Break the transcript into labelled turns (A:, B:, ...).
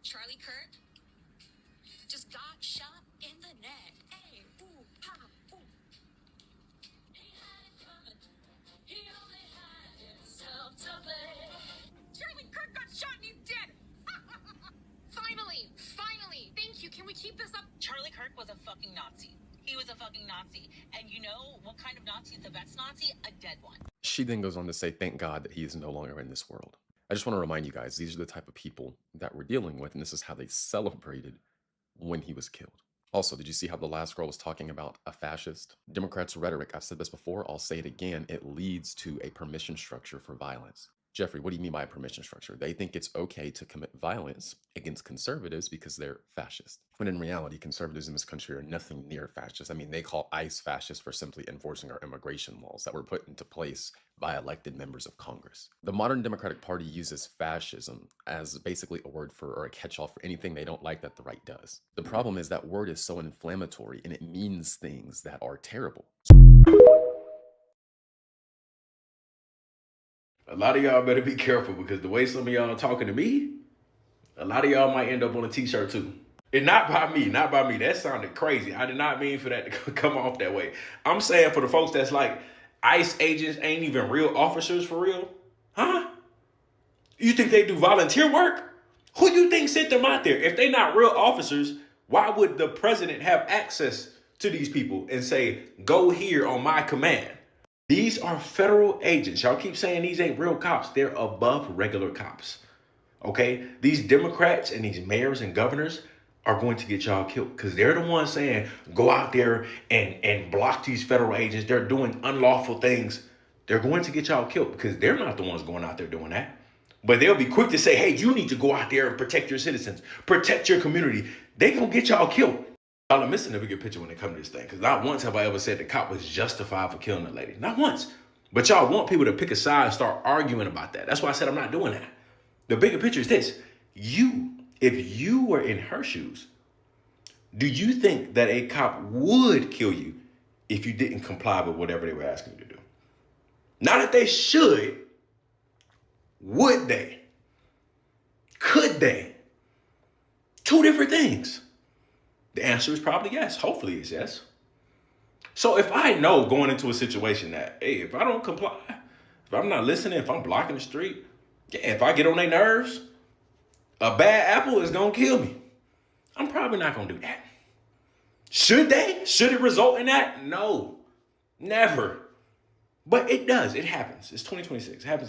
A: Charlie Kirk just got shot in the neck. Hey, ooh, ha, ooh. He had it coming. He only had himself to blame. Charlie Kirk got shot and he's dead. Finally. Thank you. Can we keep this up? Charlie Kirk was a fucking Nazi. He was a fucking Nazi. And you know what kind of Nazi is the best Nazi? A dead one.
B: She then goes on to say, thank God that he is no longer in this world. I just want to remind you guys, these are the type of people that we're dealing with, and this is how they celebrated when he was killed. Also, did you see how the last girl was talking about a fascist? Democrats' rhetoric, I've said this before, I'll say it again, it leads to a permission structure for violence. Jeffrey, what do you mean by a permission structure? They think it's okay to commit violence against conservatives because they're fascist. When in reality, conservatives in this country are nothing near fascist. I mean, they call ICE fascist for simply enforcing our immigration laws that were put into place by elected members of Congress. The modern Democratic Party uses fascism as basically a word for, or a catch-all for anything they don't like that the right does. The problem is that word is so inflammatory and it means things that are terrible.
C: A lot of y'all better be careful because the way some of y'all are talking to me, a lot of y'all might end up on a t-shirt too. And not by me. That sounded crazy. I did not mean for that to come off that way. I'm saying for the folks that's like, ICE agents ain't even real officers for real. Huh? You think they do volunteer work? Who you think sent them out there? If they not real officers, why would the president have access to these people and say, go here on my command? These are federal agents. Y'all keep saying these ain't real cops. They're above regular cops. Okay? These Democrats and these mayors and governors are going to get y'all killed because they're the ones saying, go out there and block these federal agents. They're doing unlawful things. They're going to get y'all killed because they're not the ones going out there doing that. But they'll be quick to say, hey, you need to go out there and protect your citizens, protect your community. They gonna get y'all killed. Y'all are missing the bigger picture when it comes to this thing. Because not once have I ever said the cop was justified for killing the lady. Not once. But y'all want people to pick a side and start arguing about that. That's why I said I'm not doing that. The bigger picture is this. If you were in her shoes, do you think that a cop would kill you if you didn't comply with whatever they were asking you to do? Not that they should. Would they? Could they? Two different things. The answer is probably yes. Hopefully it's yes. So if I know going into a situation that, hey, if I don't comply, if I'm not listening, if I'm blocking the street, if I get on their nerves, a bad apple is going to kill me. I'm probably not going to do that. Should they? Should it result in that? No, never. But it does. It happens. It's 2026. It happens all